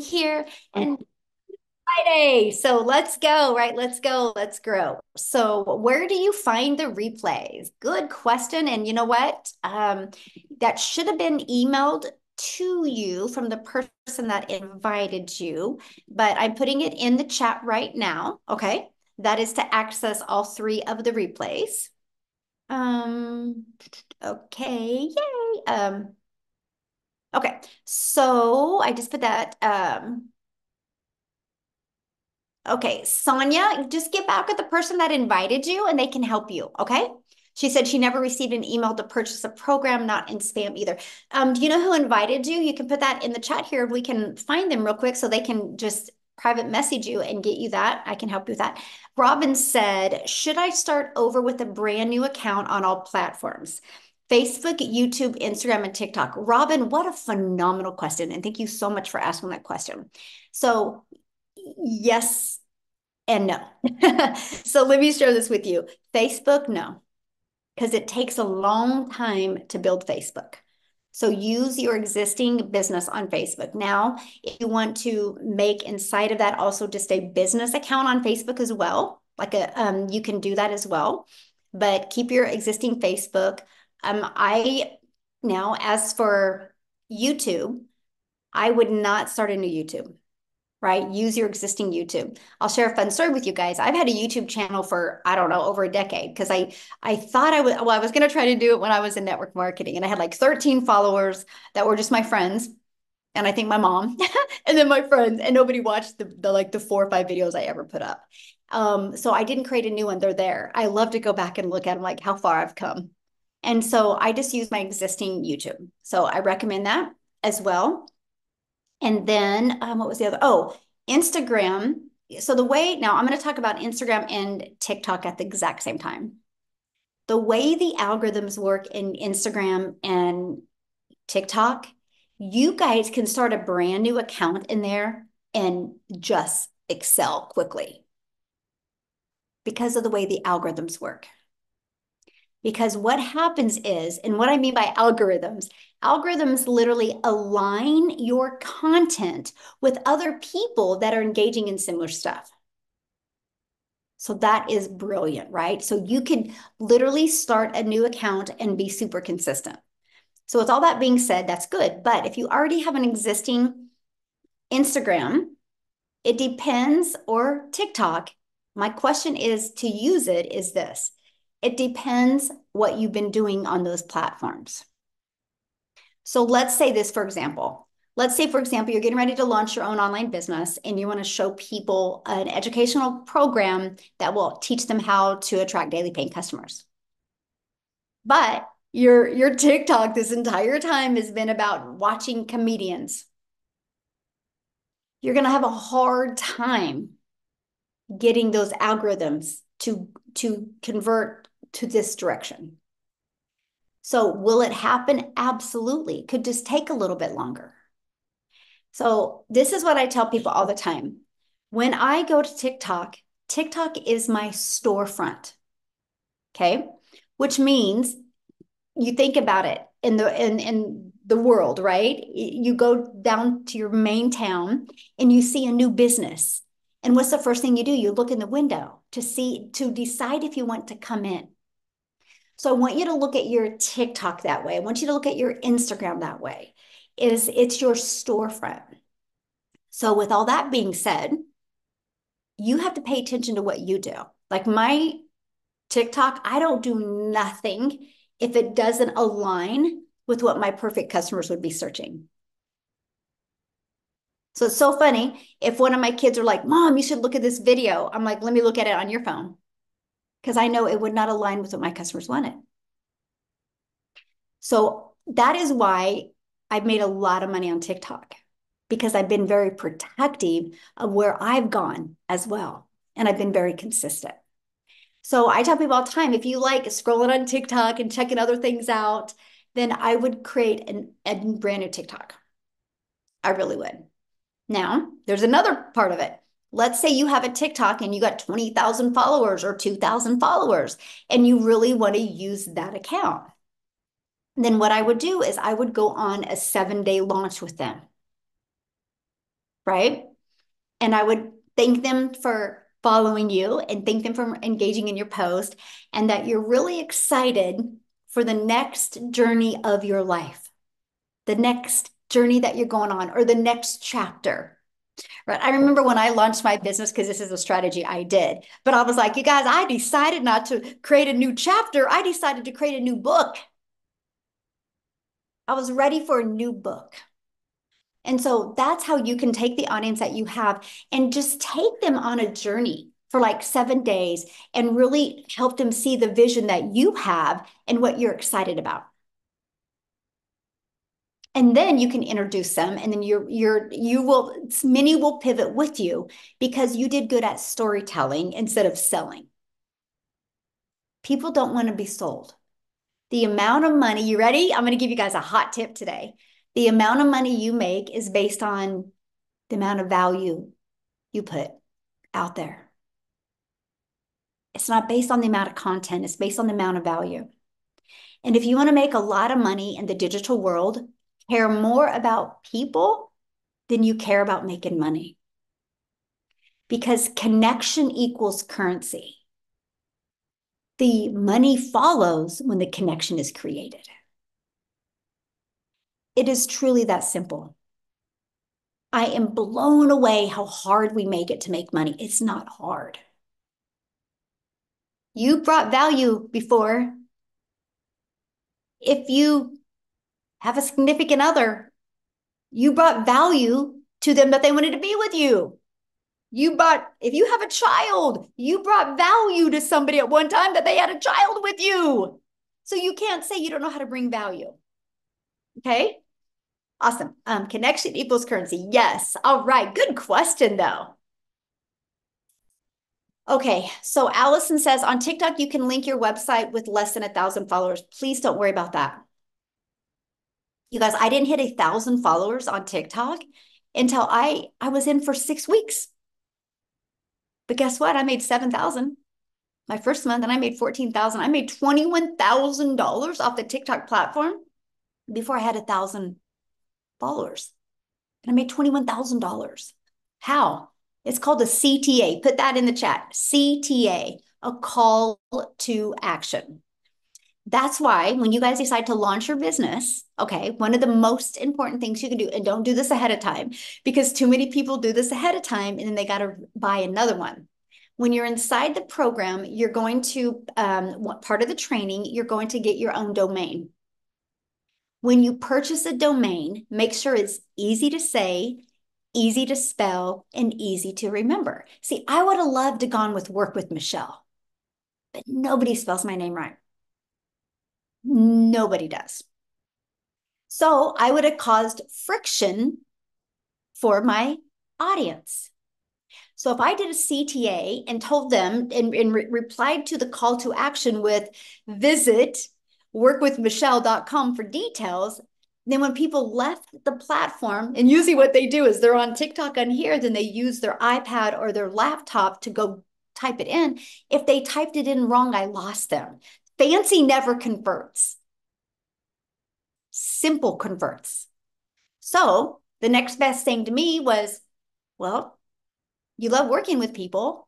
here and Friday. So let's go, right? Let's go, let's grow. So where do you find the replays? Good question. And you know what? That should have been emailed to you from the person that invited you, but I'm putting it in the chat right now. Okay. That is to access all three of the replays. Um, okay, yay. Okay, so I just put that. Okay, Sonia, just get back with the person that invited you and they can help you, okay? She said she never received an email to purchase a program, not in spam either. Do you know who invited you? You can put that in the chat here. We can find them real quick so they can just private message you and get you that. I can help you with that. Robin said, should I start over with a brand new account on all platforms? Facebook, YouTube, Instagram, and TikTok. Robin, what a phenomenal question. And thank you so much for asking that question. So yes and no. So let me share this with you. Facebook, no, because it takes a long time to build Facebook. So use your existing business on Facebook. Now, if you want to make inside of that also just a business account on Facebook as well, like you can do that as well, but keep your existing Facebook. I now, as for YouTube, I would not start a new YouTube, right? Use your existing YouTube. I'll share a fun story with you guys. I've had a YouTube channel for, I don't know, over a decade because I thought I was going to try to do it when I was in network marketing, and I had like 13 followers that were just my friends. And I think my mom and then my friends, and nobody watched the like the 4 or 5 videos I ever put up. So I didn't create a new one. They're there. I love to go back and look at them, like how far I've come. And so I just use my existing YouTube. So I recommend that as well. And then what was the other? Oh, Instagram. So the way now I'm going to talk about Instagram and TikTok at the exact same time. The way the algorithms work in Instagram and TikTok, you guys can start a brand new account in there and just excel quickly because of the way the algorithms work. Because what happens is, and what I mean by algorithms, algorithms literally align your content with other people that are engaging in similar stuff. So that is brilliant, right? So you can literally start a new account and be super consistent. So with all that being said, that's good. But if you already have an existing Instagram, it depends, or TikTok, my question is to use it is this. It depends what you've been doing on those platforms. So let's say this, for example. Let's say, for example, you're getting ready to launch your own online business and you want to show people an educational program that will teach them how to attract daily paying customers. But your TikTok this entire time has been about watching comedians. You're going to have a hard time getting those algorithms to convert to this direction. So will it happen? Absolutely. It could just take a little bit longer. So this is what I tell people all the time. When I go to TikTok, TikTok is my storefront. Okay. Which means you think about it in the world, right? You go down to your main town and you see a new business. And what's the first thing you do? You look in the window to decide if you want to come in. So I want you to look at your TikTok that way. I want you to look at your Instagram that way. It's your storefront. So with all that being said, you have to pay attention to what you do. Like my TikTok, I don't do nothing if it doesn't align with what my perfect customers would be searching. So it's so funny. If one of my kids are like, Mom, you should look at this video, I'm like, let me look at it on your phone because I know it would not align with what my customers wanted. So that is why I've made a lot of money on TikTok because I've been very protective of where I've gone as well. And I've been very consistent. So I tell people all the time, if you like scrolling on TikTok and checking other things out, then I would create a brand new TikTok. I really would. Now, there's another part of it. Let's say you have a TikTok and you got 20,000 followers or 2,000 followers, and you really want to use that account. Then what I would do is I would go on a 7-day launch with them. right? And I would thank them for following you and thank them for engaging in your post and that you're really excited for the next journey of your life, the next journey that you're going on, or the next chapter. Right. I remember when I launched my business, because this is a strategy I did, but I was like, you guys, I decided not to create a new chapter. I decided to create a new book. I was ready for a new book. And so that's how you can take the audience that you have and just take them on a journey for like 7 days and really help them see the vision that you have and what you're excited about. And then you can introduce them, and then you will many will pivot with you because you did good at storytelling instead of selling. People don't want to be sold. The amount of money, you ready? I'm going to give you guys a hot tip today. The amount of money you make is based on the amount of value you put out there. It's not based on the amount of content, it's based on the amount of value. And if you want to make a lot of money in the digital world, care more about people than you care about making money. Because connection equals currency. The money follows when the connection is created. It is truly that simple. I am blown away how hard we make it to make money. It's not hard. You brought value before. If you have a significant other, you brought value to them that they wanted to be with you. If you have a child, you brought value to somebody at one time that they had a child with you. So you can't say you don't know how to bring value. Okay. Awesome. Connection equals currency. Yes. All right. Good question, though. Okay. So Allison says on TikTok, you can link your website with less than 1,000 followers. Please don't worry about that. You guys, I didn't hit 1,000 followers on TikTok until I was in for 6 weeks. But guess what? I made 7,000 my first month, and I made 14,000. I made $21,000 off the TikTok platform before I had 1,000 followers. And I made $21,000. How? It's called a CTA. Put that in the chat. CTA, a call to action. That's why when you guys decide to launch your business, okay, one of the most important things you can do, and don't do this ahead of time because too many people do this ahead of time and then they got to buy another one. When you're inside the program, you're going to, part of the training, you're going to get your own domain. When you purchase a domain, make sure it's easy to say, easy to spell, and easy to remember. See, I would have loved to gone with Work with Michele, but nobody spells my name right. Nobody does. So I would have caused friction for my audience. So if I did a CTA and told them and replied to the call to action with visit workwithmichele.com for details, then when people left the platform, and usually what they do is they're on TikTok on here, then they use their iPad or their laptop to go type it in. If they typed it in wrong, I lost them. Fancy never converts. Simple converts. So the next best thing to me was, well, you love working with people,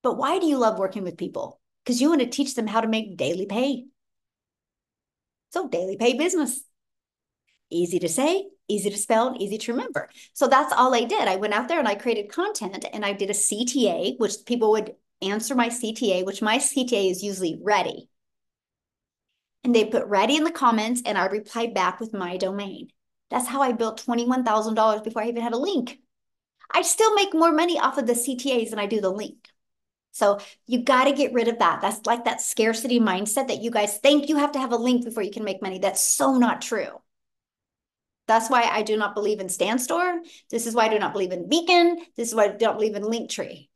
but why do you love working with people? Because you want to teach them how to make daily pay. So daily pay business. Easy to say, easy to spell, and easy to remember. So that's all I did. I went out there and I created content and I did a CTA, which people would answer my CTA, which my CTA is usually ready. And they put ready in the comments and I replied back with my domain. That's how I built $21,000 before I even had a link. I still make more money off of the CTAs than I do the link. So you got to get rid of that. That's like that scarcity mindset that you guys think you have to have a link before you can make money. That's so not true. That's why I do not believe in Stand Store. This is why I do not believe in Beacon. This is why I don't believe in Linktree.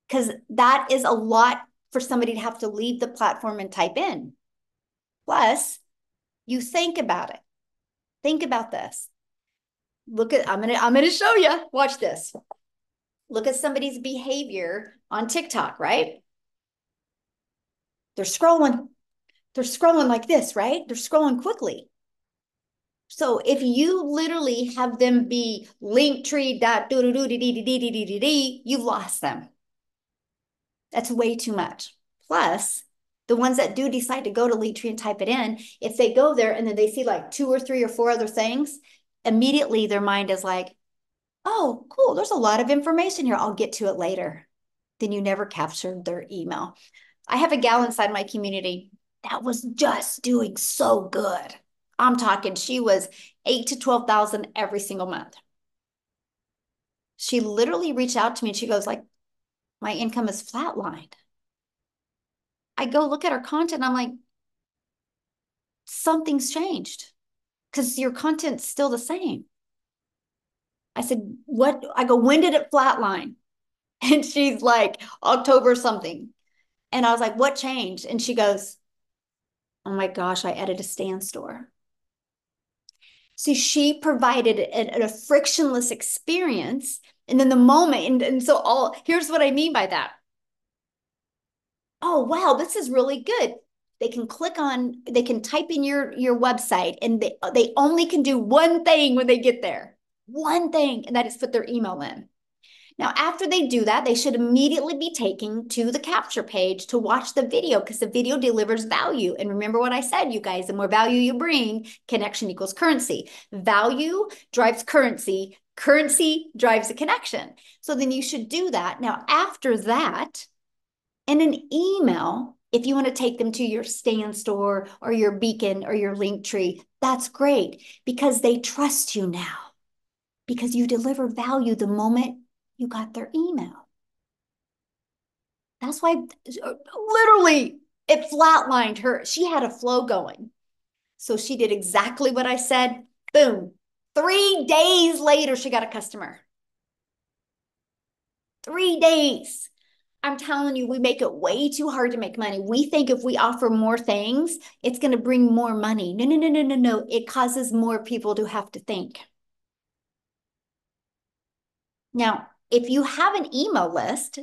Because that is a lot for somebody to have to leave the platform and type in. Plus, you think about it. Think about this. I'm gonna show you. Watch this. Look at somebody's behavior on TikTok, right? They're scrolling. They're scrolling like this, right? They're scrolling quickly. So if you literally have them be Linktree dot doo doo doo dee dee dee dee dee dee dee, you've lost them. That's way too much. Plus, the ones that do decide to go to Linktree and type it in, if they go there and then they see like two or three or four other things, immediately their mind is like, oh, cool, there's a lot of information here. I'll get to it later. Then you never captured their email. I have a gal inside my community that was just doing so good. I'm talking, she was 8 to 12,000 every single month. She literally reached out to me and she goes like, my income is flatlined. I go look at her content. I'm like, something's changed because your content's still the same. I said, what? I go, when did it flatline? And she's like, October something. And I was like, what changed? And she goes, oh my gosh, I added a stand store. See, she provided a frictionless experience. And then the moment, and so all, here's what I mean by that. Oh, wow, this is really good. They can click on, they can type in your website and they only can do one thing when they get there. One thing, and that is put their email in. Now, after they do that, they should immediately be taken to the capture page to watch the video because the video delivers value. And remember what I said, you guys, the more value you bring, connection equals currency. Value drives currency. Currency drives a connection. So then you should do that. Now, after that, in an email, if you want to take them to your stand store or your beacon or your link tree, that's great because they trust you now because you deliver value the moment you got their email. That's why literally it flatlined her. She had a flow going. So she did exactly what I said. Boom. 3 days later, she got a customer. 3 days. I'm telling you, we make it way too hard to make money. We think if we offer more things, it's going to bring more money. No, no, no, no, no, no. It causes more people to have to think. Now, if you have an email list,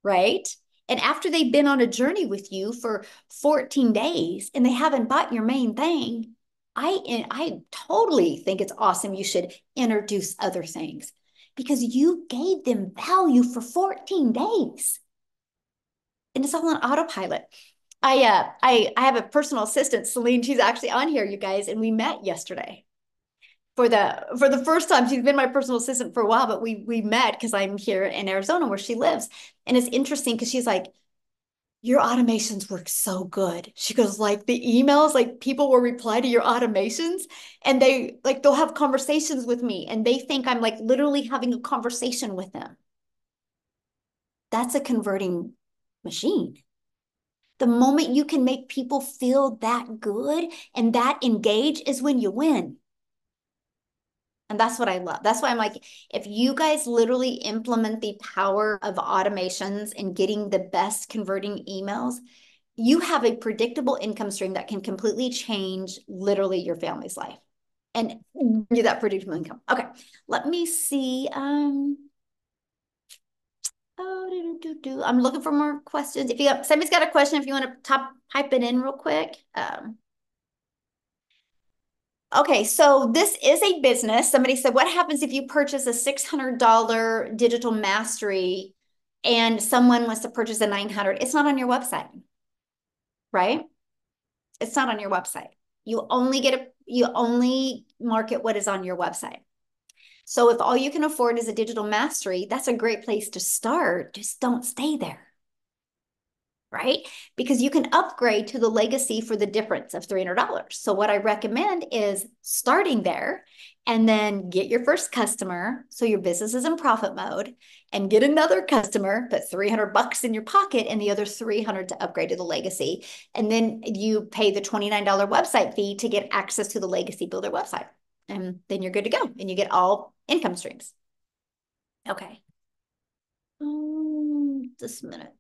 right? And after they've been on a journey with you for 14 days and they haven't bought your main thing, I totally think it's awesome. You should introduce other things because you gave them value for 14 days. And it's all on autopilot. I have a personal assistant, Celine. She's actually on here, you guys, and we met yesterday for the first time. She's been my personal assistant for a while, but we met because I'm here in Arizona where she lives. And it's interesting because she's like, your automations work so good. She goes, like the emails, like people will reply to your automations and they'll have conversations with me and they think I'm like literally having a conversation with them. That's a converting machine. The moment you can make people feel that good and that engaged is when you win. And that's what I love. That's why I'm like, if you guys literally implement the power of automations and getting the best converting emails, you have a predictable income stream that can completely change literally your family's life and give that predictable income. Okay, let me see. I'm looking for more questions. If you have, somebody's got a question, if you want to type it in real quick. Okay, so this is a business. Somebody said, what happens if you purchase a $600 digital mastery and someone wants to purchase a 900? It's not on your website, right? It's not on your website. You only market what is on your website. So if all you can afford is a digital mastery, that's a great place to start. Just don't stay there. Right? Because you can upgrade to the legacy for the difference of $300. So what I recommend is starting there and then get your first customer so your business is in profit mode and get another customer, put $300 in your pocket and the other 300 to upgrade to the legacy. And then you pay the $29 website fee to get access to the legacy builder website. And then you're good to go and you get all income streams. Okay. Just a minute.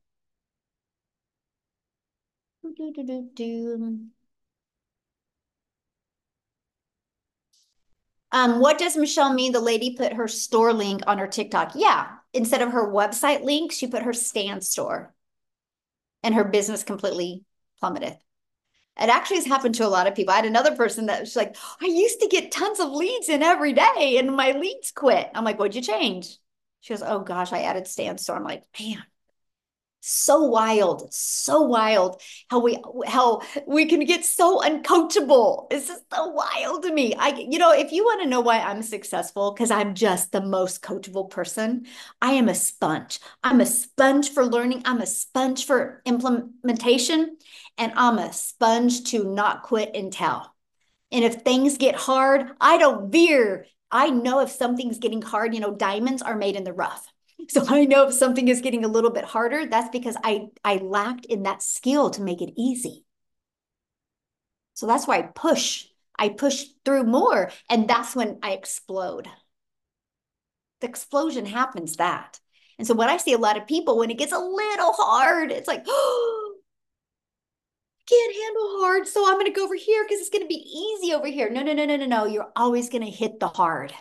What does Michelle mean? The lady put her store link on her TikTok. Yeah, instead of her website link, she put her stand store and her business completely plummeted. It actually has happened to a lot of people. I had another person that was like, I used to get tons of leads in every day and my leads quit. I'm like, what'd you change? She goes, oh gosh, I added Standstore. I'm like, man, so wild how we can get so uncoachable. It's just so wild to me. If you want to know why I'm successful, because I'm just the most coachable person, I am a sponge. I'm a sponge for learning. I'm a sponge for implementation, and I'm a sponge to not quit and tell. And if things get hard, I don't veer. I know if something's getting hard, diamonds are made in the rough. So I know if something is getting a little bit harder, that's because I lacked in that skill to make it easy. So that's why I push. I push through more, and that's when I explode. The explosion happens that. And so what I see a lot of people when it gets a little hard, it's like, oh, can't handle hard, so I'm going to go over here because it's going to be easy over here. No, no, no, no, no, no. You're always going to hit the hard.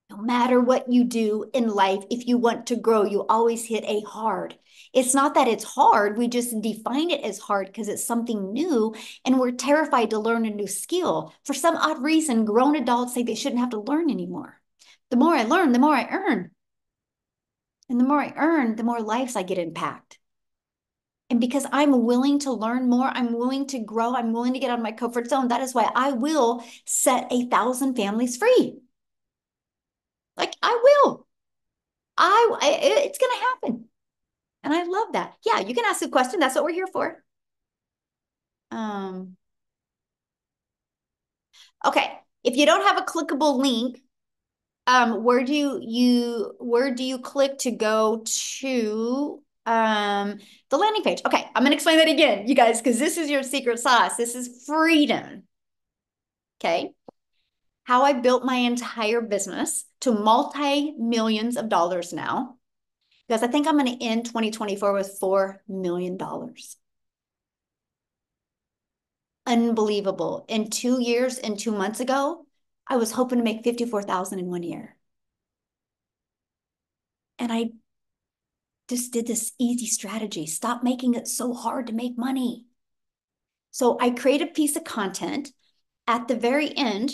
No matter what you do in life, if you want to grow, you always hit a hard. It's not that it's hard. We just define it as hard because it's something new and we're terrified to learn a new skill. For some odd reason, grown adults say they shouldn't have to learn anymore. The more I learn, the more I earn. And the more I earn, the more lives I get impact. And because I'm willing to learn more, I'm willing to grow, I'm willing to get out of my comfort zone. That is why I will set 1,000 families free. Like I will. It's going to happen. And I love that. Yeah, you can ask a question. That's what we're here for. Um, okay. If you don't have a clickable link, where do you click to go to the landing page? Okay, I'm gonna explain that again, you guys, because this is your secret sauce. This is freedom. Okay. How I built my entire business to multi-millions of dollars now, because I think I'm going to end 2024 with $4 million. Unbelievable. In 2 years and 2 months ago, I was hoping to make 54,000 in 1 year. And I just did this easy strategy. Stop making it so hard to make money. So I create a piece of content. At the very end,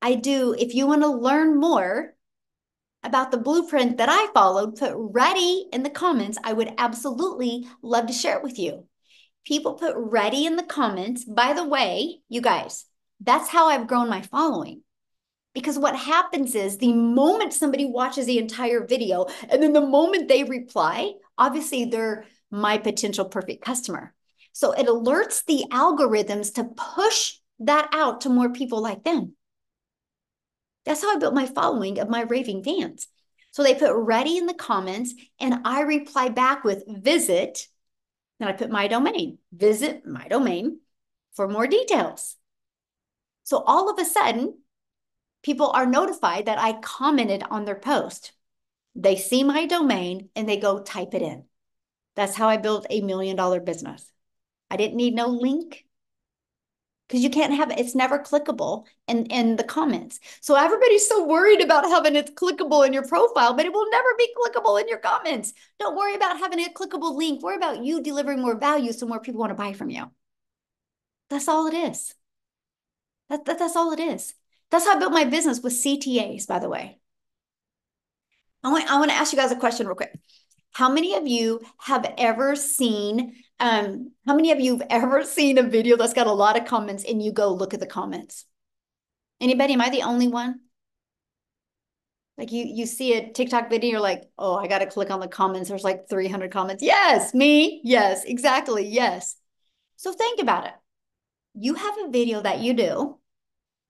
if you want to learn more about the blueprint that I followed, put ready in the comments. I would absolutely love to share it with you. People put ready in the comments. By the way, you guys, that's how I've grown my following. Because what happens is the moment somebody watches the entire video and then the moment they reply, obviously they're my potential perfect customer. So it alerts the algorithms to push that out to more people like them. That's how I built my following of my raving fans. So they put ready in the comments and I reply back with visit. And I put my domain, visit my domain for more details. So all of a sudden, people are notified that I commented on their post. They see my domain and they go type it in. That's how I built $1 million business. I didn't need no link because you can't have it. It's never clickable in the comments. So everybody's so worried about having it clickable in your profile, but it will never be clickable in your comments. Don't worry about having a clickable link. Worry about you delivering more value so more people want to buy from you. That's all it is. That's all it is. That's how I built my business with CTAs, by the way. I want to ask you guys a question real quick. How many of you have ever seen how many of you have ever seen a video that's got a lot of comments and you go look at the comments? Anybody? Am I the only one? Like you see a TikTok video, you're like, oh, I got to click on the comments. There's like 300 comments. Yes, me. Yes, exactly. Yes. So think about it. You have a video that you do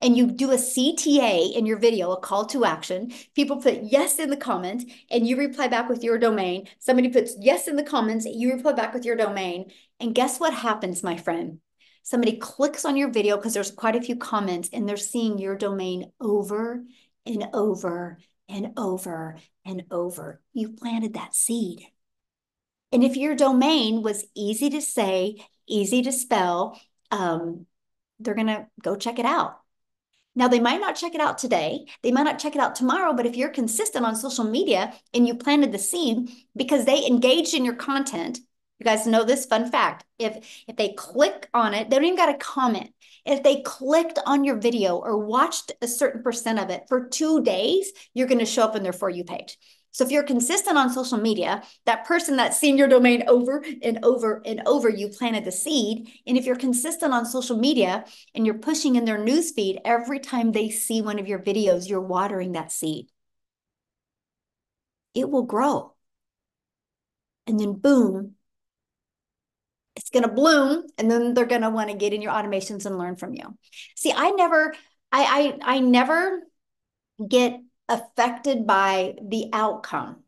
and you do a CTA in your video, a call to action. People put yes in the comments and you reply back with your domain. Somebody puts yes in the comments, you reply back with your domain. And guess what happens, my friend? Somebody clicks on your video because there's quite a few comments and they're seeing your domain over and over and over and over. You planted that seed. And if your domain was easy to say, easy to spell, they're going to go check it out. Now, they might not check it out today. They might not check it out tomorrow, but if you're consistent on social media and you planted the seed because they engaged in your content, You guys know this fun fact. If they click on it, they don't even got to comment. If they clicked on your video or watched a certain percent of it for 2 days, you're going to show up in their For You page. So if you're consistent on social media, that person that's seen your domain over and over and over, you planted the seed. And if you're consistent on social media and you're pushing in their newsfeed, every time they see one of your videos, you're watering that seed. It will grow. And then boom, it's going to bloom, and then they're going to want to get in your automations and learn from you. See, I never get affected by the outcome.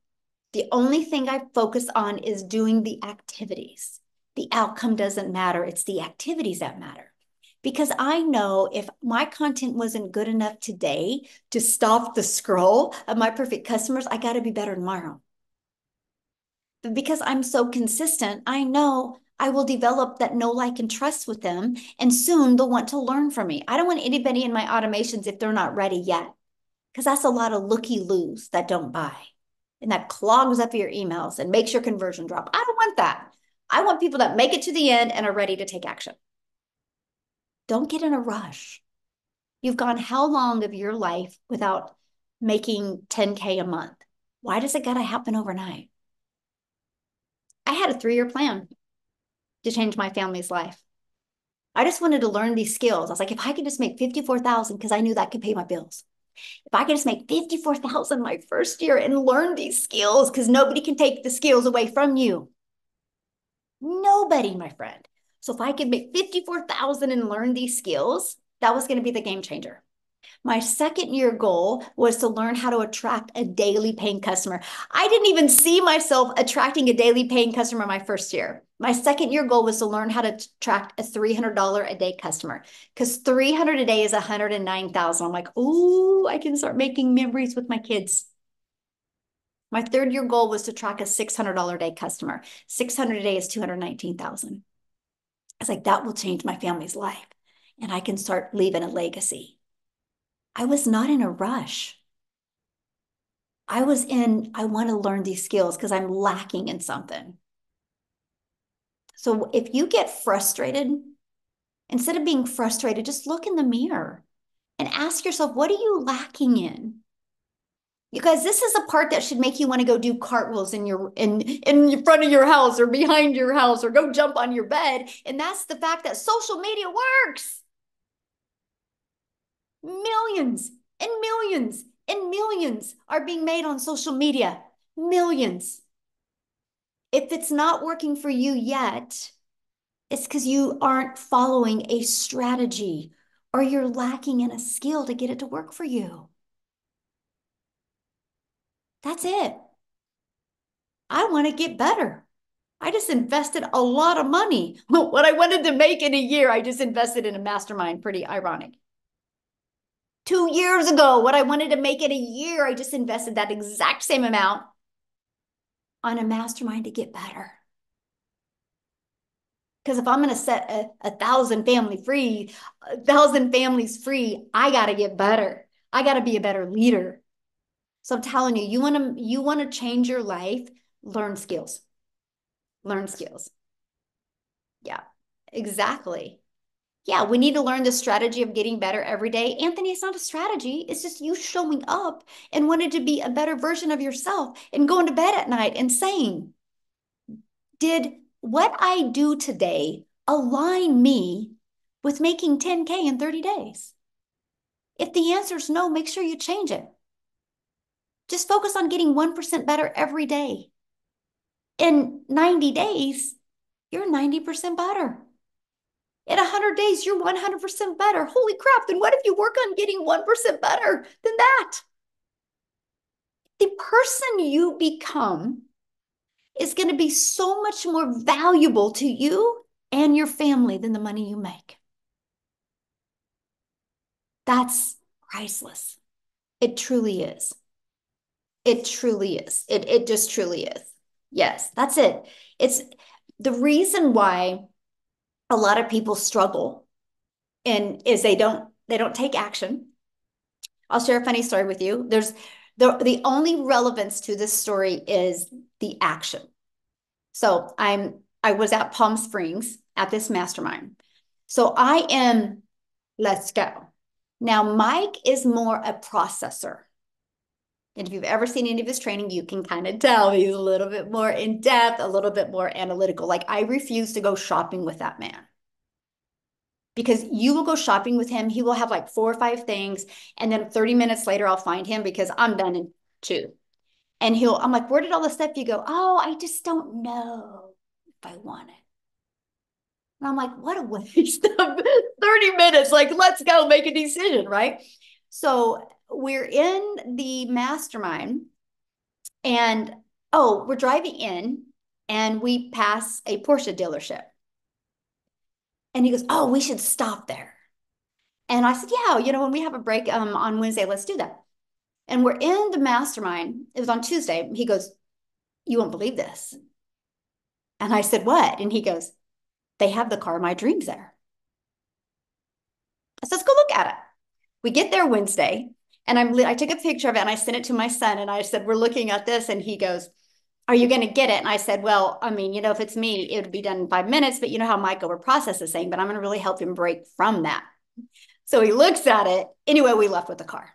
The only thing I focus on is doing the activities. The outcome doesn't matter. It's the activities that matter. Because I know if my content wasn't good enough today to stop the scroll of my perfect customers, I got to be better tomorrow. But because I'm so consistent, I know I will develop that know, like, and trust with them. And soon they'll want to learn from me. I don't want anybody in my automations if they're not ready yet, because that's a lot of looky-loos that don't buy. And that clogs up your emails and makes your conversion drop. I don't want that. I want people that make it to the end and are ready to take action. Don't get in a rush. You've gone how long of your life without making 10K a month? Why does it got to happen overnight? I had a 3-year plan to change my family's life. I just wanted to learn these skills. I was like, if I could just make 54,000, because I knew that could pay my bills. If I could just make 54,000 my first year and learn these skills, because nobody can take the skills away from you. Nobody, my friend. So if I could make 54,000 and learn these skills, that was going to be the game changer. My second year goal was to learn how to attract a daily paying customer. I didn't even see myself attracting a daily paying customer my first year. My second year goal was to learn how to attract a $300 a day customer, because 300 a day is 109,000. I'm like, ooh, I can start making memories with my kids. My third year goal was to track a $600 a day customer. 600 a day is 219,000. I was like, that will change my family's life, and I can start leaving a legacy. I was not in a rush. I want to learn these skills because I'm lacking in something. So if you get frustrated, instead of being frustrated, just look in the mirror and ask yourself, what are you lacking in? You guys, this is the part that should make you want to go do cartwheels in front of your house or behind your house or go jump on your bed. And that's the fact that social media works. Millions and millions and millions are being made on social media. Millions. If it's not working for you yet, it's because you aren't following a strategy or you're lacking in a skill to get it to work for you. That's it. I want to get better. I just invested a lot of money. What I wanted to make in a year, I just invested in a mastermind. Pretty ironic. 2 years ago, what I wanted to make in a year, I just invested that exact same amount on a mastermind to get better. Because if I'm going to set a thousand families free, I got to get better. I got to be a better leader. So I'm telling you, you want to change your life, learn skills. Learn skills. Yeah, exactly. Yeah, we need to learn the strategy of getting better every day. Anthony, it's not a strategy. It's just you showing up and wanting to be a better version of yourself and going to bed at night and saying, did what I do today align me with making 10K in 30 days? If the answer is no, make sure you change it. Just focus on getting 1% better every day. In 90 days, you're 90% better. In 100 days, you're 100% better. Holy crap, then what if you work on getting 1% better than that? The person you become is going to be so much more valuable to you and your family than the money you make. That's priceless. It truly is. It truly is. It just truly is. Yes, that's it. It's the reason why a lot of people struggle and is they don't take action. I'll share a funny story with you. There's the only relevance to this story is the action. So I was at Palm Springs at this mastermind. So I am, let's go. Now, Mike is more a processor. And if you've ever seen any of his training, you can kind of tell he's a little bit more in depth, a little bit more analytical. Like I refuse to go shopping with that man because you will go shopping with him. He will have like 4 or 5 things. And then 30 minutes later, I'll find him because I'm done in two. And I'm like, where did all the stuff you go? Oh, I just don't know if I want it. And I'm like, what a waste of 30 minutes. Like, let's go make a decision, right? So we're in the mastermind and oh, we're driving in and we pass a Porsche dealership. And he goes, oh, we should stop there. And I said, yeah, when we have a break on Wednesday, let's do that. And we're in the mastermind. It was on Tuesday. He goes, you won't believe this. And I said, what? And he goes, they have the car of my dreams there. I said, let's go look at it. We get there Wednesday and I took a picture of it and I sent it to my son and I said, we're looking at this. And he goes, are you going to get it? And I said, well, I mean, if it's me, it would be done in 5 minutes, but you know how Mike overprocesses thing, but I'm going to really help him break from that. So he looks at it. Anyway, we left with the car.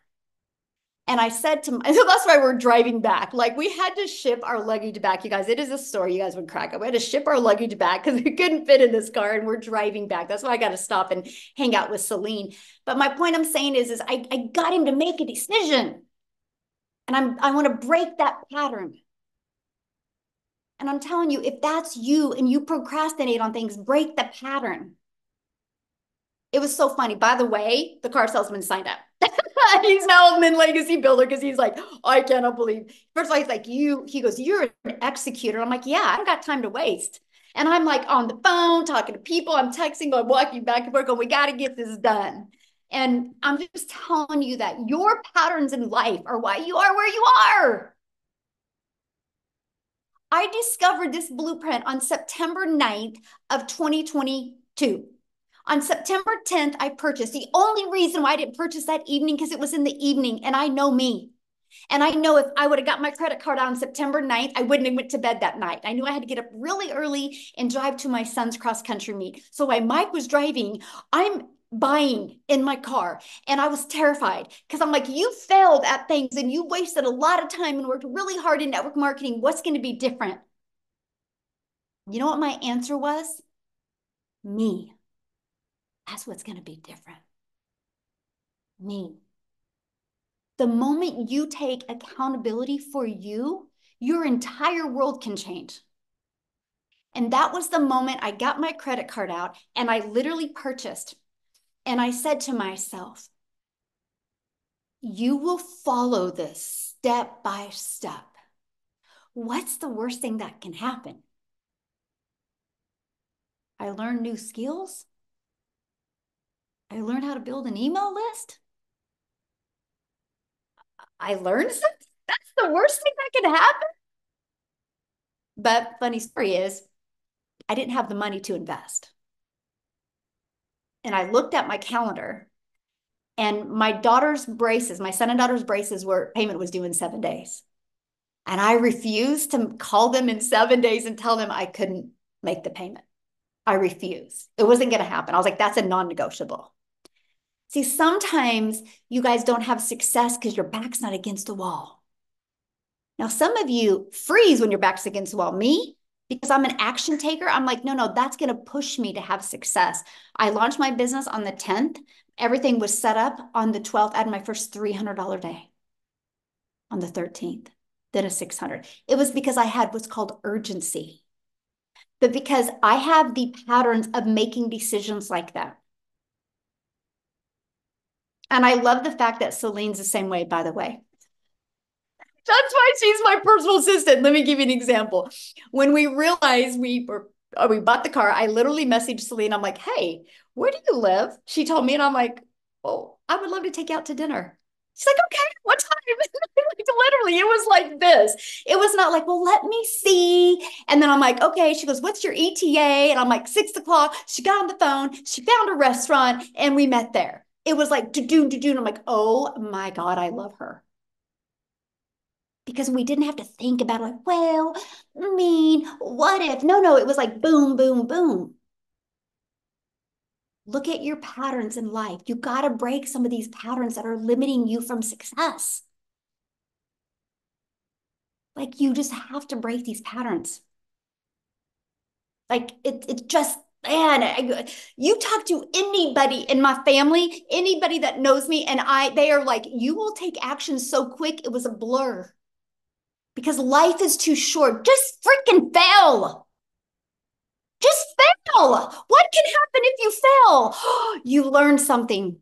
And I said to my, so that's why we're driving back. Like we had to ship our luggage back, you guys. It is a story you guys would crack up. We had to ship our luggage back because we couldn't fit in this car and we're driving back. That's why I got to stop and hang out with Celine. But my point I'm saying is I got him to make a decision. And I want to break that pattern. And I'm telling you, if that's you and you procrastinate on things, break the pattern. It was so funny. By the way, the car salesman signed up. He's now a Min Legacy builder because he's like, I cannot believe. First of all, he's like, he goes, you're an executor. I'm like, yeah, I don't got time to waste. And I'm like on the phone, talking to people. I'm texting, I'm walking back and forth, going, we got to get this done. And I'm just telling you that your patterns in life are why you are where you are. I discovered this blueprint on September 9th of 2022. On September 10th, I purchased. The only reason why I didn't purchase that evening because it was in the evening and I know me. And I know if I would have got my credit card out on September 9th, I wouldn't have went to bed that night. I knew I had to get up really early and drive to my son's cross country meet. So while Mike was driving, I'm buying in my car. And I was terrified because I'm like, you failed at things and you wasted a lot of time and worked really hard in network marketing. What's going to be different? You know what my answer was? Me. That's what's going to be different. Me. The moment you take accountability for you, your entire world can change. And that was the moment I got my credit card out and I literally purchased. And I said to myself, you will follow this step by step. What's the worst thing that can happen? I learned new skills. I learned how to build an email list. I learned something. That's the worst thing that can happen. But funny story is, I didn't have the money to invest. And I looked at my calendar and my daughter's braces, my son and daughter's braces were payment was due in 7 days. And I refused to call them in 7 days and tell them I couldn't make the payment. I refused. It wasn't going to happen. I was like, that's a non-negotiable. See, sometimes you guys don't have success because your back's not against the wall. Now, some of you freeze when your back's against the wall. Me, because I'm an action taker, I'm like, no, that's going to push me to have success. I launched my business on the 10th. Everything was set up on the 12th. I had my first $300 day on the 13th, then a 600. It was because I had what's called urgency. But because I have the patterns of making decisions like that. And I love the fact that Celine's the same way, by the way. That's why she's my personal assistant. Let me give you an example. When we realized we bought the car, I literally messaged Celine. I'm like, hey, where do you live? She told me, and I'm like, oh, I would love to take you out to dinner. She's like, okay, what time? Like, literally, it was like this. It was not like, well, let me see. And then I'm like, okay. She goes, what's your ETA? And I'm like, 6 o'clock. She got on the phone. She found a restaurant and we met there. It was like, to do. And I'm like, oh my God, I love her. because we didn't have to think about like, well, I mean, what if? No, no, it was like boom, boom, boom. Look at your patterns in life. You got to break some of these patterns that are limiting you from success. Like you just have to break these patterns. Like it's just, man, you talk to anybody in my family, anybody that knows me, and they are like, you will take action so quick, it was a blur. Because life is too short. Just freaking fail. Just fail. What can happen if you fail? You learn something.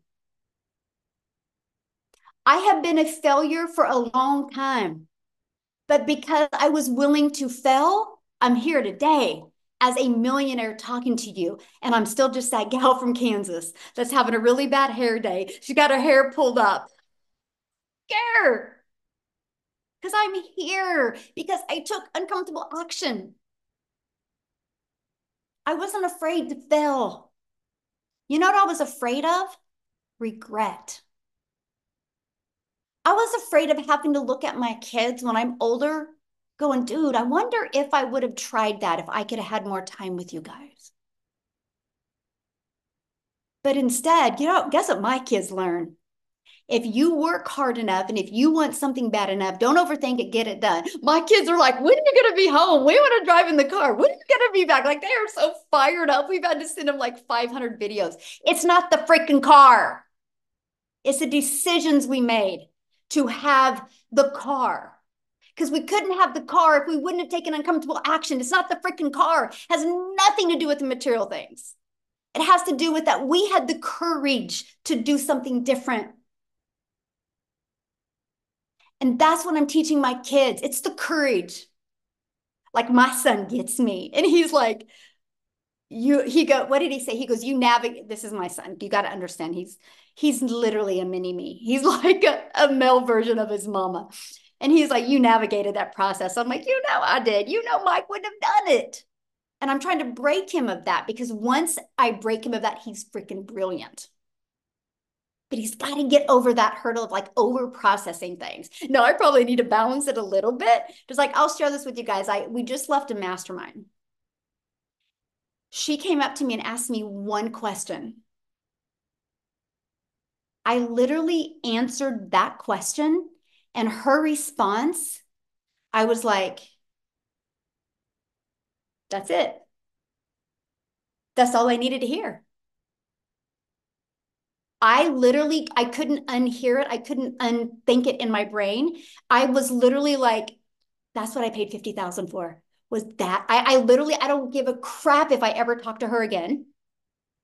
I have been a failure for a long time, but because I was willing to fail, I'm here today as a millionaire talking to you. And I'm still just that gal from Kansas that's having a really bad hair day. She got her hair pulled up. Scared because I'm here because I took uncomfortable action. I wasn't afraid to fail. You know what I was afraid of? Regret. I was afraid of having to look at my kids when I'm older, going, dude, I wonder if I would have tried that if I could have had more time with you guys. But instead, guess what my kids learn? If you work hard enough and if you want something bad enough, don't overthink it, get it done. My kids are like, when are you going to be home? We want to drive in the car. When are you going to be back? Like they are so fired up. We've had to send them like 500 videos. It's not the freaking car. It's the decisions we made to have the car. Because we couldn't have the car if we wouldn't have taken uncomfortable action. It's not the freaking car. It has nothing to do with the material things. It has to do with that we had the courage to do something different. And that's what I'm teaching my kids. It's the courage. Like my son gets me. And he's like, what did he say? He goes, you navigate. This is my son. You got to understand. He's literally a mini me. He's like a male version of his mama. And he's like, you navigated that process. I'm like, I did. Mike wouldn't have done it. And I'm trying to break him of that because once I break him of that, he's freaking brilliant. But he's got to get over that hurdle of like over processing things. No, I probably need to balance it a little bit. Just like, I'll share this with you guys. We just left a mastermind. She came up to me and asked me one question. I literally answered that question and her response, I was like, that's it. That's all I needed to hear. I couldn't unhear it. I couldn't unthink it in my brain. I was literally like, that's what I paid 50,000 for. Was that I literally, I don't give a crap if I ever talk to her again.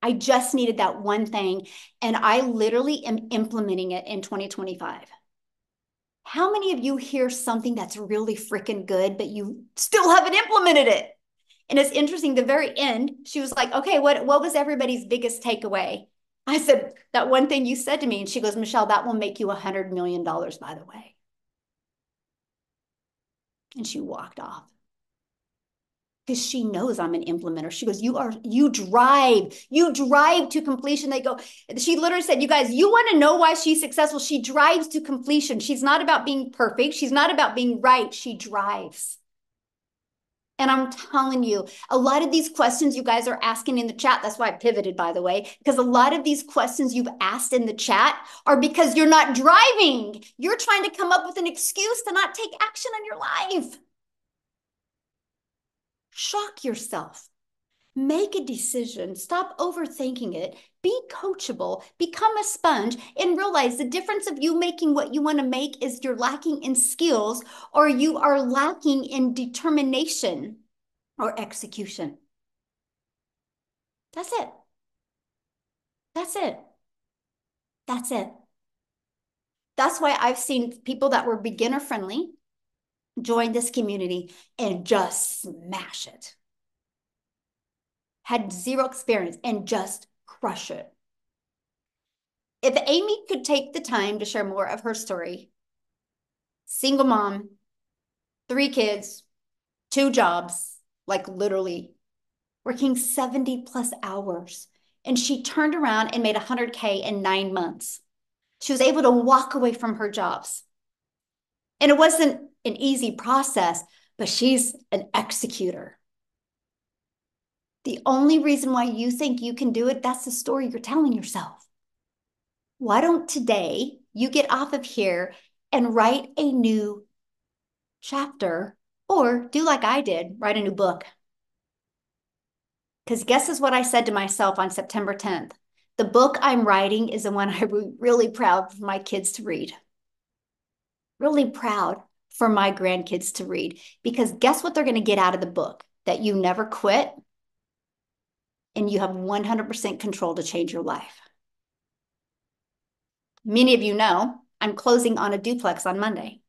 I just needed that one thing. And I literally am implementing it in 2025. How many of you hear something that's really freaking good, but you still haven't implemented it? And it's interesting, the very end, she was like, okay, what was everybody's biggest takeaway? I said, that one thing you said to me. And she goes, Michele, that will make you $100 million, by the way. And she walked off because she knows I'm an implementer. She goes, you drive to completion. She literally said, you guys, you want to know why she's successful? She drives to completion. She's not about being perfect. She's not about being right. She drives. And I'm telling you, a lot of these questions you guys are asking in the chat, that's why I pivoted, by the way, because a lot of these questions you've asked in the chat are because you're not driving. You're trying to come up with an excuse to not take action on your life. Shock yourself. Make a decision. Stop overthinking it. Be coachable. Become a sponge and realize the difference of you making what you want to make is you're lacking in skills or you are lacking in determination or execution. That's it. That's it. That's it. That's why I've seen people that were beginner friendly join this community and just smash it. Had zero experience and just crush it. If Amy could take the time to share more of her story, single mom, 3 kids, 2 jobs, like literally working 70 plus hours. And she turned around and made 100K in 9 months. She was able to walk away from her jobs. And it wasn't an easy process, but she's an executor. The only reason why you think you can do it, that's the story you're telling yourself. Why don't today you get off of here and write a new chapter or do like I did, write a new book? Because guess is what I said to myself on September 10th. The book I'm writing is the one I'm really proud for my kids to read. Really proud for my grandkids to read. Because guess what they're going to get out of the book? That you never quit and you have 100% control to change your life. Many of you know I'm closing on a duplex on Monday.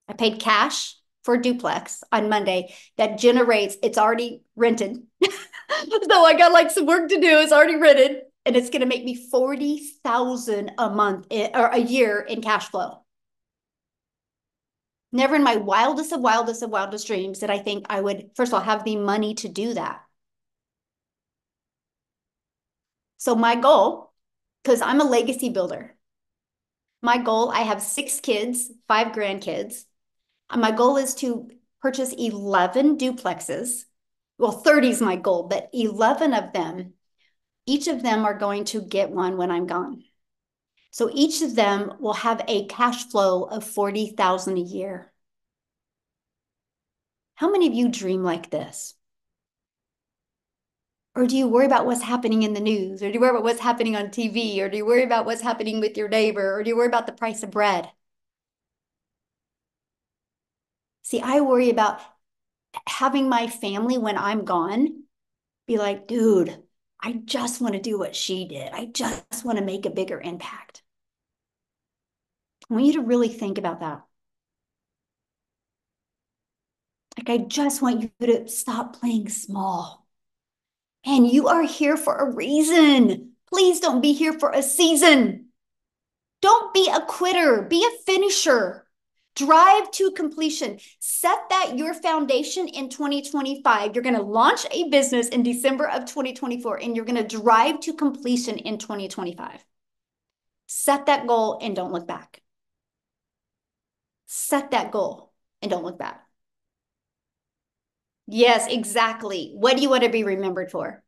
I paid cash for a duplex on Monday that generates, it's already rented. So I got like some work to do. It's already rented and it's going to make me 40,000 a month or a year in cash flow. Never in my wildest dreams did I think I would, first of all, have the money to do that. So my goal, because I'm a legacy builder, my goal, I have 6 kids, 5 grandkids. My goal is to purchase 11 duplexes. Well, 30 is my goal, but 11 of them, each of them are going to get one when I'm gone. So each of them will have a cash flow of 40,000 a year. How many of you dream like this? Or do you worry about what's happening in the news? Or do you worry about what's happening on TV? Or do you worry about what's happening with your neighbor? Or do you worry about the price of bread? See, I worry about having my family when I'm gone be like, dude, I just want to do what she did. I just want to make a bigger impact. I want you to really think about that. Like, I just want you to stop playing small. And you are here for a reason. Please don't be here for a season. Don't be a quitter, be a finisher. Drive to completion. Set that your foundation in 2025. You're going to launch a business in December of 2024, and you're going to drive to completion in 2025. Set that goal and don't look back. Set that goal and don't look back. Yes, exactly. What do you want to be remembered for?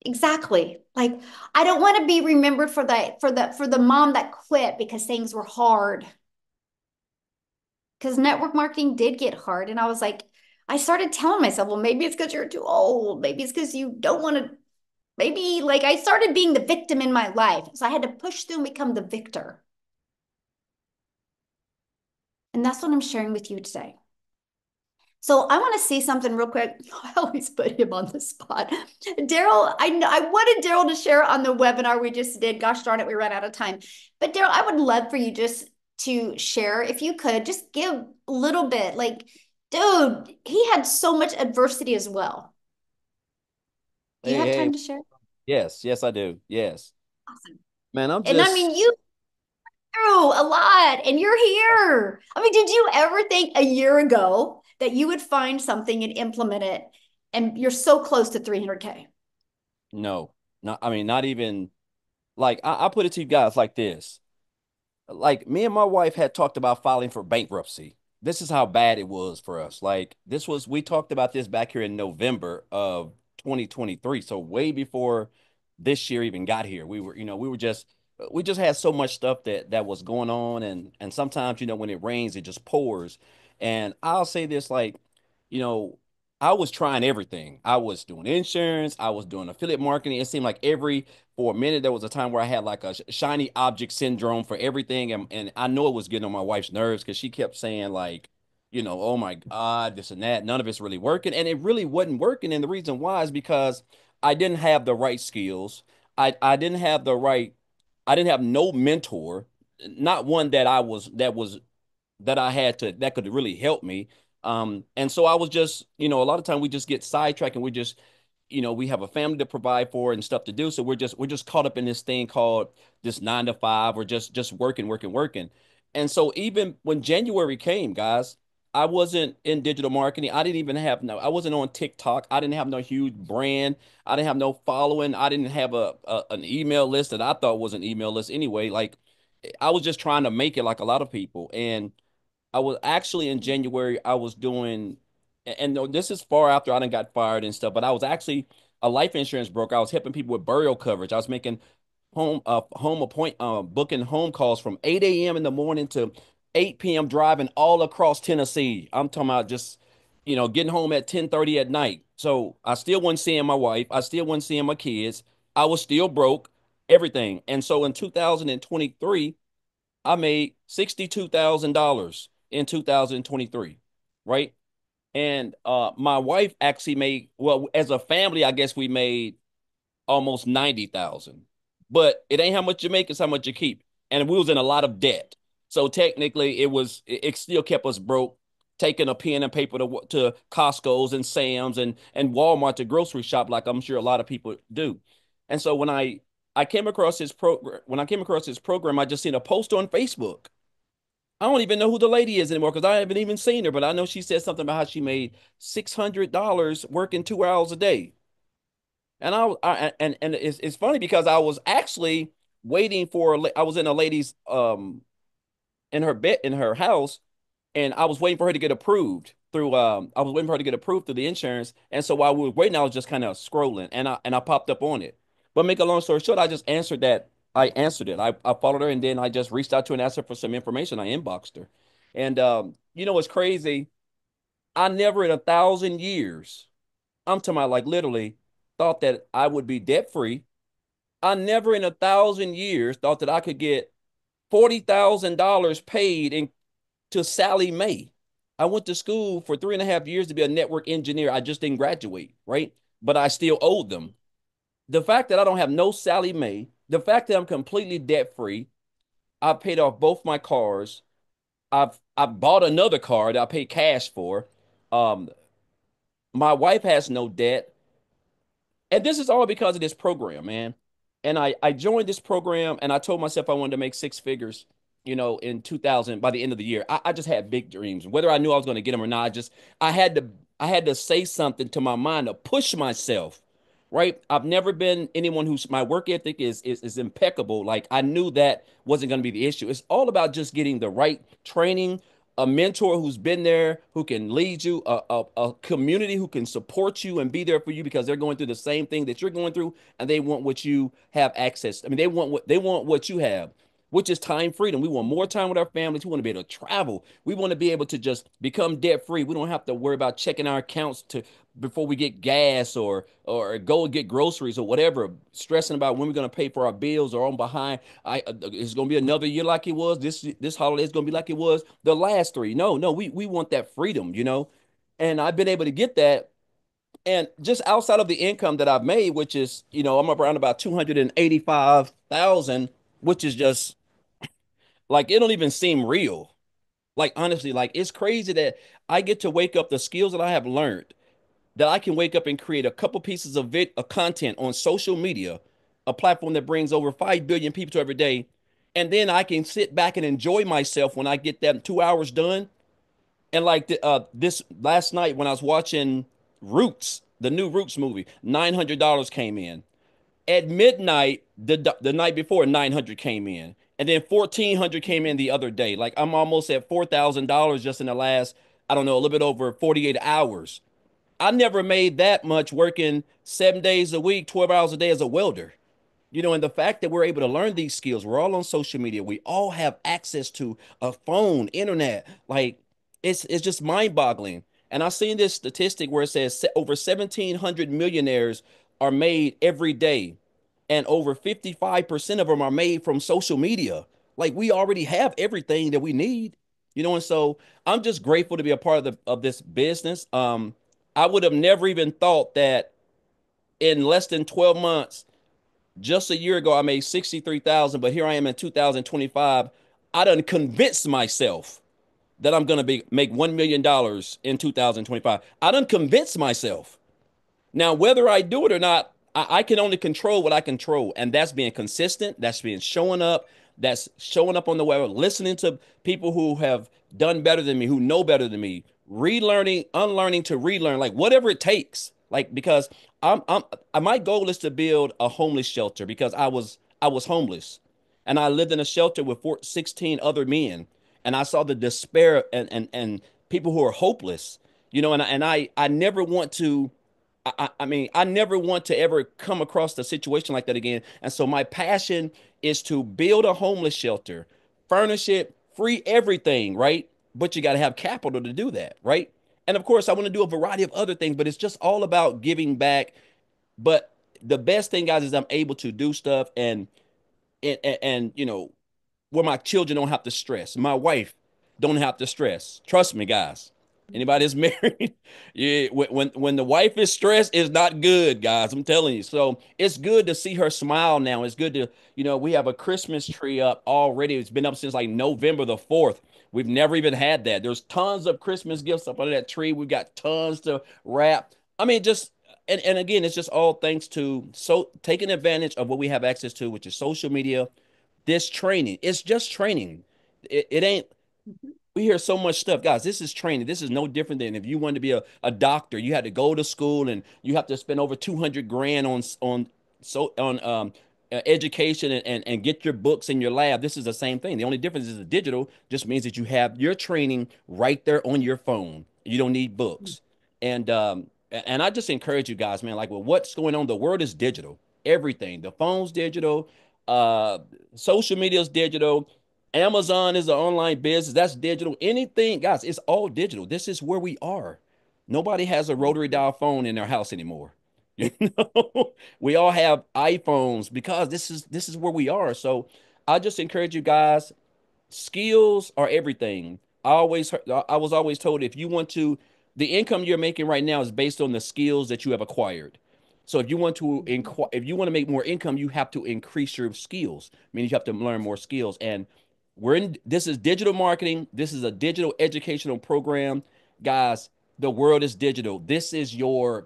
Exactly. Like, I don't want to be remembered for the mom that quit because things were hard. Because network marketing did get hard. And I was like, I started telling myself, well, maybe it's because you're too old. Maybe it's because you don't want to, maybe like I started being the victim in my life. So I had to push through and become the victor. And that's what I'm sharing with you today. So I want to see something real quick. I always put him on the spot. Darrel, I wanted Darrel to share on the webinar we just did. Gosh darn it, we ran out of time. But Darrel, I would love for you just to share, if you could, just give a little bit. Like, dude, he had so much adversity as well. Do you Hey, have hey, time to share? yes, yes, I do. Yes. Awesome. Man, I'm And I just mean, you through a lot and you're here. I mean, did you ever think a year ago that you would find something and implement it and you're so close to 300K? no, not I mean, not even like I put it to you guys like this. Like me and my wife had talked about filing for bankruptcy. This is how bad it was for us. Like this was we talked about this back here in November of 2023. So way before this year even got here. We just had so much stuff that was going on and sometimes, when it rains, it just pours. And I'll say this like, you know, I was trying everything. I was doing insurance, I was doing affiliate marketing. It seemed like for a minute there was a time where I had like a shiny object syndrome for everything, and I know it was getting on my wife's nerves because she kept saying like, oh my God, this and that. None of it's really working, and it really wasn't working. And the reason why is because I didn't have the right skills. I didn't have the right. I didn't have no mentor, not one that I had to that could really help me. And so I was just, a lot of time we just get sidetracked and we just, we have a family to provide for and stuff to do. So we're just caught up in this thing called this 9 to 5 or just working, working, working. And so even when January came, guys, I wasn't in digital marketing. I wasn't on TikTok. I didn't have no huge brand. I didn't have no following. I didn't have an email list that I thought was an email list anyway. Like I was just trying to make it like a lot of people. And I was actually in January, I was doing, and no, this is far after I done got fired and stuff, but I was actually a life insurance broker. I was helping people with burial coverage. I was making booking home calls from 8 a.m. in the morning to 8 p.m. driving all across Tennessee. I'm talking about just, getting home at 10:30 at night. So I still wasn't seeing my wife. I still wasn't seeing my kids. I was still broke, everything. And so in 2023, I made $62,000 in 2023, right? And my wife actually made, well, as a family, I guess we made almost 90,000. But it ain't how much you make, it's how much you keep. And we was in a lot of debt. So technically it still kept us broke, taking a pen and paper to Costco's and Sam's and Walmart to grocery shop like I'm sure a lot of people do. And so I came across this program, I just seen a post on Facebook. I don't even know who the lady is anymore because I haven't even seen her, but I know she said something about how she made $600 working 2 hours a day. And and it's funny because I was actually waiting for I was in a lady's in her bed in her house, and I was waiting for her to get approved through I was waiting for her to get approved through the insurance. And so while we were waiting, I was just kind of scrolling, and I popped up on it. But make a long story short, I just answered that. I answered it. I followed her, and then I just reached out to her and asked her for some information. I inboxed her, and what's crazy? I never in 1,000 years, I'm talking about like literally, thought that I would be debt free. I never in 1,000 years thought that I could get $40,000 paid to Sally Mae. I went to school for 3.5 years to be a network engineer. I just didn't graduate, right? But I still owed them. The fact that I don't have no Sally Mae, the fact that I'm completely debt free, I've paid off both my cars. I've bought another car that I paid cash for. Um, my wife has no debt. And this is all because of this program, man. And I joined this program and I told myself I wanted to make six figures, in 2000 by the end of the year. I just had big dreams. Whether I knew I was going to get them or not, I had to I had to say something to my mind to push myself, right? I've never been anyone who's my work ethic is impeccable. Like I knew that wasn't going to be the issue. It's all about just getting the right training, a mentor who's been there, who can lead you, a community who can support you and be there for you because they're going through the same thing that you're going through, and they want what you have access. I mean, they want what you have, which is time freedom. We want more time with our families. We want to be able to travel. We want to be able to just become debt free. We don't have to worry about checking our accounts to before we get gas or go and get groceries or whatever, stressing about when we're going to pay for our bills or on behind. It's going to be another year like it was. This holiday is going to be like it was the last three. No, no, we want that freedom. And I've been able to get that. And just outside of the income that I've made, which is, I'm around about 285,000, which is just like it don't even seem real. Like honestly, like it's crazy that I get to wake up the skills that I have learned, that I can wake up and create a couple pieces of content on social media, a platform that brings over 5 billion people to every day. And then I can sit back and enjoy myself when I get that 2 hours done. And like this last night when I was watching Roots, the new Roots movie, $900 came in. At midnight, the night before, 900 came in. And then 1,400 came in the other day. Like I'm almost at $4,000 just in the last, I don't know, a little bit over 48 hours. I never made that much working 7 days a week, 12 hours a day as a welder. And the fact that we're able to learn these skills, we're all on social media. We all have access to a phone, internet. Like it's just mind-boggling. And I've seen this statistic where it says over 1,700 millionaires are made every day, and over 55% of them are made from social media. Like we already have everything that we need. And so I'm just grateful to be a part of this business. I would have never even thought that in less than 12 months, just a year ago, I made 63,000, but here I am in 2025. I done convinced myself that I'm gonna make $1 million in 2025. I done convinced myself. Now, whether I do it or not, I can only control what I control, and that's being consistent. That's being showing up. That's showing up on the web, listening to people who have done better than me, who know better than me, relearning, unlearning to relearn, like whatever it takes. Like because my goal is to build a homeless shelter because I was homeless, and I lived in a shelter with 16 other men. and I saw the despair and people who are hopeless, and I never want to. I mean, I never want to ever come across a situation like that again. And so my passion is to build a homeless shelter, furnish it, free everything, right? But you got to have capital to do that, right? And of course, I want to do a variety of other things, but it's just all about giving back. But the best thing, guys, is I'm able to do stuff and where my children don't have to stress. My wife don't have to stress. Trust me, guys. Anybody that's married, yeah, when the wife is stressed, it's not good, guys. I'm telling you. So it's good to see her smile now. It's good to, we have a Christmas tree up already. It's been up since like November the 4th. We've never even had that. There's tons of Christmas gifts up under that tree. We've got tons to wrap. I mean, just and again, it's just all thanks to taking advantage of what we have access to, which is social media, this training. It's just training. It ain't, Mhm. we hear so much stuff. Guys, this is training. This is no different than if you wanted to be a doctor, you had to go to school and you have to spend over 200 grand on education and get your books in your lab. This is the same thing. The only difference is the digital just means that you have your training right there on your phone. You don't need books. And I just encourage you guys, man, like with what's going on, the world is digital. Everything. The phone's digital, uh, social media is digital. Amazon is an online business. That's digital. Anything, guys, it's all digital. This is where we are. Nobody has a rotary dial phone in their house anymore. You know, we all have iPhones because this is where we are. So I just encourage you guys, skills are everything. I was always told if you want to, the income you're making right now is based on the skills that you have acquired. So if you want to make more income, you have to increase your skills. I mean, you have to learn more skills. And this is digital marketing. This is a digital educational program. Guys, the world is digital. This is where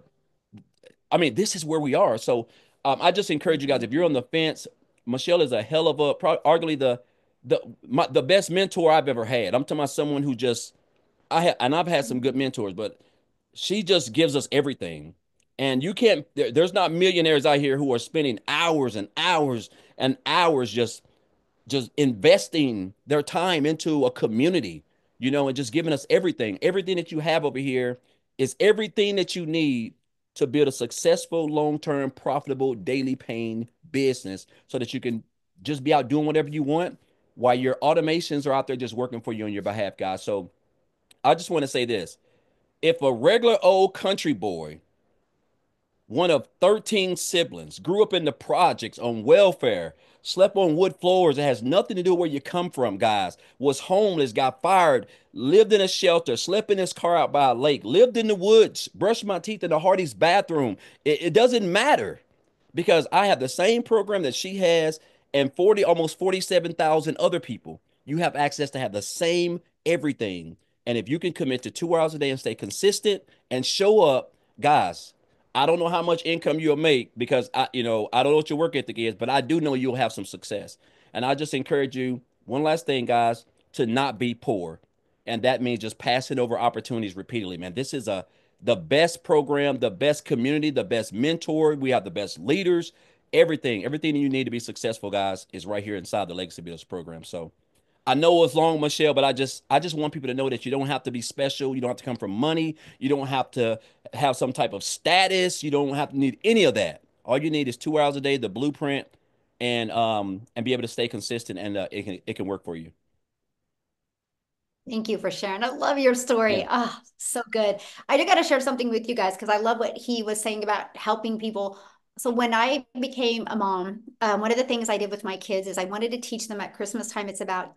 we are. So I just encourage you guys, if you're on the fence, Michelle is a hell of arguably the best mentor I've ever had. I'm talking about someone who just and I've had some good mentors, but she just gives us everything. And you can't there's not millionaires out here who are spending hours and hours and hours just investing their time into a community, and just giving us everything. Everything that you have over here is everything that you need to build a successful, long-term, profitable, daily paying business so that you can just be out doing whatever you want while your automations are out there just working for you on your behalf, guys. So I just want to say this. If a regular old country boy, one of 13 siblings, grew up in the projects on welfare, slept on wood floors. It has nothing to do where you come from, guys. Was homeless, got fired, lived in a shelter, slept in his car out by a lake, lived in the woods, brushed my teeth in the Hardy's bathroom. It doesn't matter because I have the same program that she has and almost 47,000 other people. You have access to have the same everything. And if you can commit to 2 hours a day and stay consistent and show up, guys, I don't know how much income you'll make because I don't know what your work ethic is, but I do know you'll have some success. And I just encourage you, one last thing, guys, to not be poor. And that means just passing over opportunities repeatedly, man. This is the best program, the best community, the best mentor. We have the best leaders. Everything you need to be successful, guys, is right here inside the Legacy Builders program. So I know it's long, Michelle, but I just want people to know that you don't have to be special. You don't have to come from money. You don't have to have some type of status. You don't have to need any of that. All you need is 2 hours a day, the blueprint, and be able to stay consistent, and it can work for you. Thank you for sharing. I love your Yeah. story. Ah, so good. I do got to share something with you guys because I love what he was saying about helping people. So when I became a mom, one of the things I did with my kids is I wanted to teach them at Christmas time. It's about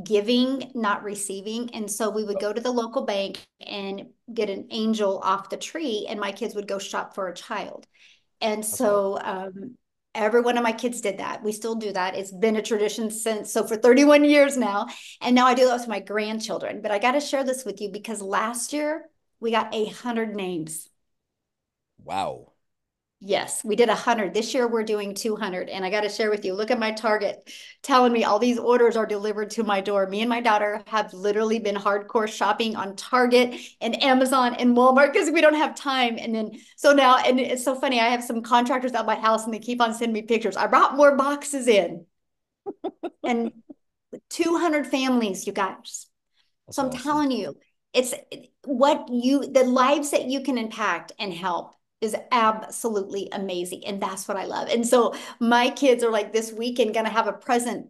giving, not receiving. And so we would go to the local bank and get an angel off the tree, and my kids would go shop for a child. And That's all. so every one of my kids did that. We still do that. It's been a tradition since, so for 31 years now. And now I do that with my grandchildren. But I got to share this with you because last year we got 100 names. Wow. Yes, we did 100. This year we're doing 200. And I got to share with you, look at my Target telling me all these orders are delivered to my door. Me and my daughter have literally been hardcore shopping on Target and Amazon and Walmart because we don't have time. And then, so now, and it's so funny, I have some contractors at my house and they keep on sending me pictures. I brought more boxes in. And 200 families, you guys. That's So I'm awesome. telling you, it's the lives that you can impact and help is absolutely amazing. And that's what I love. And so my kids are like this weekend going to have a present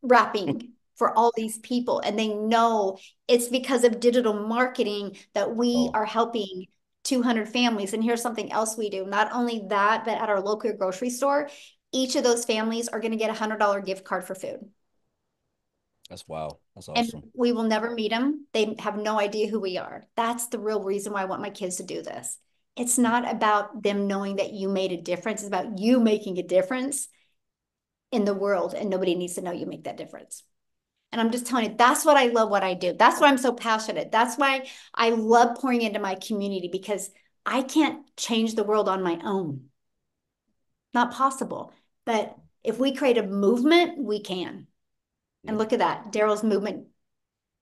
wrapping for all these people. And they know it's because of digital marketing that we Oh, are helping 200 families. And here's something else we do. Not only that, but at our local grocery store, each of those families are going to get a $100 gift card for food. that's wow. That's And awesome. we will never meet them. They have no idea who we are. That's the real reason why I want my kids to do this. It's not about them knowing that you made a difference. It's about you making a difference in the world, and nobody needs to know you make that difference. And I'm just telling you, that's what I love what I do. That's why I'm so passionate. That's why I love pouring into my community because I can't change the world on my own. Not possible. But if we create a movement, we can. And Yeah. look at that, Darrel's movement,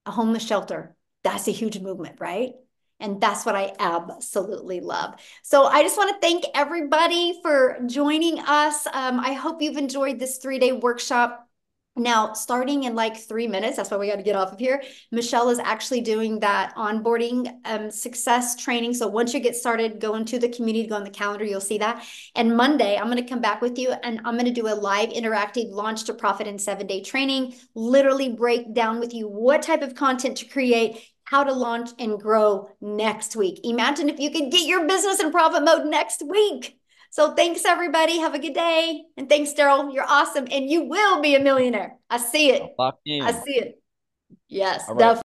a homeless shelter. That's a huge movement, right? And that's what I absolutely love. So I just want to thank everybody for joining us. I hope you've enjoyed this 3-day workshop. Now, starting in like 3 minutes, that's why we got to get off of here. Michelle is actually doing that onboarding success training. So once you get started, go into the community, go on the calendar, you'll see that. And Monday, I'm going to come back with you and I'm going to do a live interactive launch to profit in 7-day training, literally break down with you what type of content to create, how to launch and grow next week. Imagine if you could get your business in profit mode next week. So thanks, everybody. Have a good day. And thanks, Darrel. You're awesome. And you will be a millionaire. I see I'm it. locked I in. see it. Yes, All right. definitely.